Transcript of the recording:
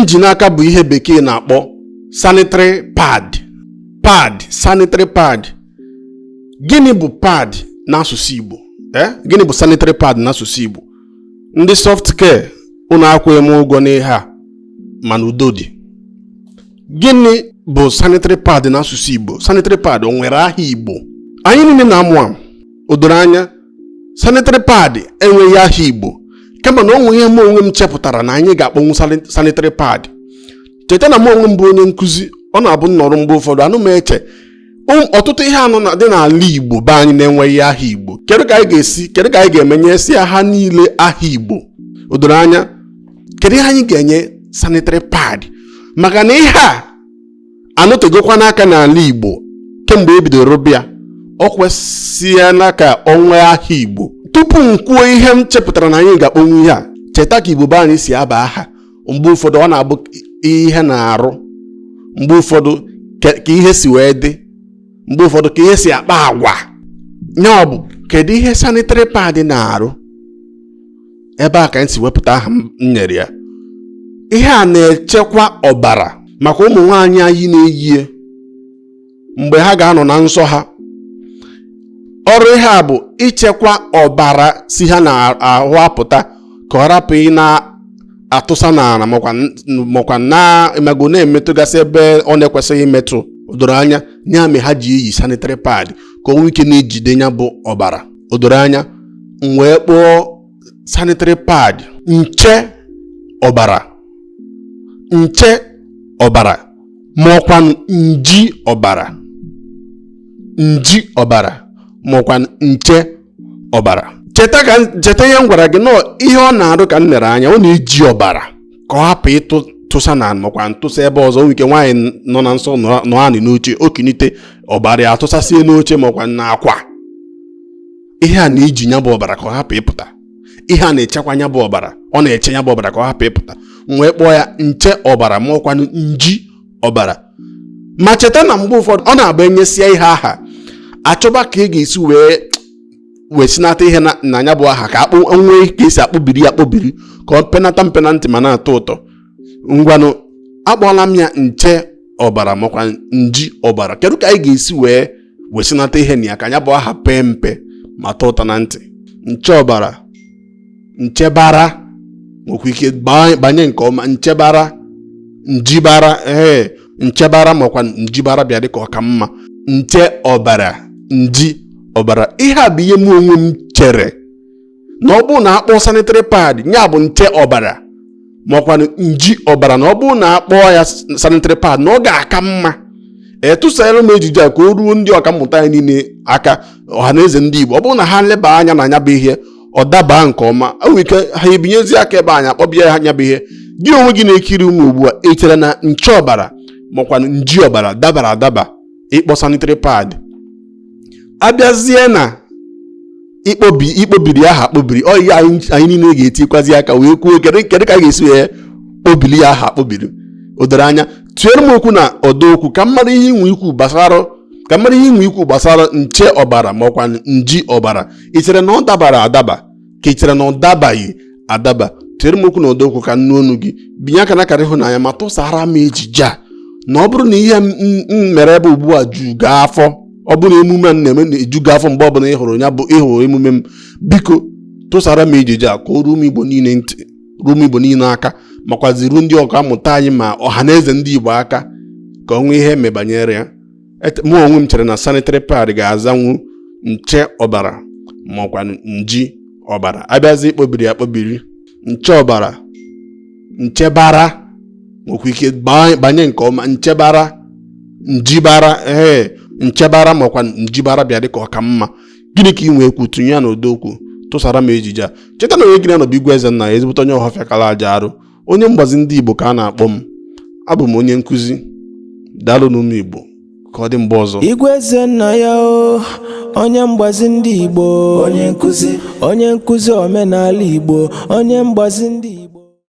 injin aka bụ ihe bekee na-akpọ sanitary pad. Sanitary pad. Gịnị bụ pad n'asụsụ Igbo? Gịnị bụ sanitary pad n'asụsụ Igbo? Ndị softcare unu akwụghị m ụgwọ n'ihe a mana udo dị. Gịnị bụ sanitary pad n'asụsụ Igbo? Sanitary pad o nwere aha Igbo? Anyị niile na-amụ o doro anya sanitary pad enweghị aha Igbo, kama na onwe ihe m onwe m chepụtara na anyị ga-akpọnwụ sanitary pad. Cheta na m onwe m bụ onye nkụzi, ọ na-abụ nnọrọ mgbe ụfọdụ anụ m eche ọtụtụ ihe anọ dị n'ala Igbo be anyị na-enweghị aha Igbo. Kedu ka anyị ga-emenye si ha niile aha Igbo? O doro anya kedu ihe anyị ga-enye sanitary pad? Maka na ihe a anọtegokwa n'aka n'ala Igbo kemgbe ebidoro bịa. O kwesịela ka ọ nwee aha Igbo. Tupu m kwuo ihe m chepụtara na anyị ga-akpọnwụ ihe a, cheta ka Igbo be anyị si aba aha. Mgbe ụfọdụ ọ na-abụ ihe na-arụ, mgbe ụfọdụ ka ihe si wee dị, mgbe ụfọdụ ka ihe si akpa agwa. Nya ọ bụ kedu ihe sanitary pad na-arụ? Ebe a ka anyị si wepụta aha m nyere ya. Ihe a na-echekwa ọbara maka ụmụ nwaanyị anyị na-eyi mgbe ha ga-anọ na nsọ ha. Ọrụ ihe a bụ ichekwa ọbara si ha na-ahụ apụta ka ọ rapụ ị na-atụsa n'ala makwa na-emego na-emetụgasị ebe ọ na-ekwesịghị imetụ. O doro anya ya mere ha ji eyi sanitary pad ka o nwee ike na-ejide ya bụ ọbara. O doro anya m wee kpọọ sanitary pad nche ọbara ma ọkwa nji ọbara ma ọkwa nche ọbara. Cheta ihe m gwara gị nọ ihe ọ na-arụ ka m lere anya, ọ na-eji ọbara ka ọ hapụ ịtụsa na makwa ntụsa ebe ọzọ. Nwere ike nwaanyị nọ na nsọ nọ anị n'oche okinite ọbara ya atụsasie n'oche makwa n'akwa. Ihe a na-eji nya bụ ọbara ka ọ hapụ ịpụta. Ihe a na-echekwa nya bụ ọbara, ọ na-eche nya bụ ọbara ka ọ hapụ ịpụta. Wee kpọọ ya nche ọbara ma ọkwa nji ọbara. Ma cheta na mgbe ụfọdụ ọ na-abụ enyesia ihe aha, achọba ka ị ga-esi wee sinata ihe na anya bụ aha ka nwee ka esi akpọbiri ka ọ penata mpenantị ma na-atọ ụtọ. Ngwanụ akpọọla m ya nche ọbara makwa nji ọbara. Kedu ka anyị ga-esi wee sinata ihe na ya ka anya bụ aha pee mpe ma tọọ ụtọ na ntị? Nche ọbara, nchebara, nwekwa ike banye nke ọma, nchebara, njibara. Nchebara makwa njibara bịa dịka ọka mma. Nche ọbara, nji ọbara. Ihe a bụ ihe m onwe m chere na ọ bụrụ na akpọ sanitary pad ya bụ nche ọbara makwa nji ọbara, na ọ bụrụ na akpọ ya sanitary pad na ọ ga-aka mma. Tụsara m ejije a ka o ruo ndị ọkammụta anyị niile aka, ọhaneze ndị Igbo. Ọ bụrụ na ha leba anya na anya bụ ihe ọ daba nke ọma, o nwere ike ha ebinyezi aka ebe anyị akpọbịa ha anya bụ ihe. Gị onwe gị na-ekiri ụmụ ugbu a echere na nche ọbara makwa nji ọbara dabara adaba ịkpọ sanitary pad. Abịazie na ikpobiri aha akpobiri, ọ ya anyị niile ga-etikwazi aka wee kwuo kedu ka a ga-esi wee kpobili ya aha akpobiri. O doro anya tụnyere m okwu na ọdọ okwu ka mmadụ ihe inwe ikwu gbasara nche ọbara makwa nji ọbara. Ichere na ọ dabara adaba ka ichere na ọ dabaghị adaba? Tụnyere m okwu na ọdọ okwu ka nnu ọnụ gị binye aka na karị ịhụnanya ma tụsara m ejije a na ọ bụrụ na ihe m mere ebe ugbu a ju gaa afọ, ọ bụrụ na emume m na-eme na-eju gaa afọ mgbe ọbụla ịhụrụ emume m, biko tụsara m ejije a ka o ruo m Igbo niile ntị, ruo m Igbo niile aka, makwaziru ndị ọka mmụta anyị ma ọha na eze ndị Igbo aka ka ọ nwee ihe eme banyere ya. Mụ onwe m chere na sanitary pad ga-azanwu nche ọbara makwa nji ọbara. Abịazi ikpobiri akpobiri, nche ọbara, nchebara, nwekwa ike banye nke ọma, nchebara, njibara. Nchebara makwa njibara bịa dịka ọka mma. Gịnị ka ị nwee kwu tụnye ya n'ụdọ okwu tụsara m ejije a? Cheta na onye gị na-anọbụ Igwe Ezenna, ezigbote onye Ọhafịa kala aja arụ, onye mgbazi ndị Igbo ka a na-akpọ m. Abụ m onye nkụzi. Daalụ n'ụmụ Igbo, ka ọ dị mgbe ọzọ. Igwe Ezenna ya onye mgbazi ndị Igbo, onye nkụzi omenala Igbo, onye mgbazi ndị Igbo.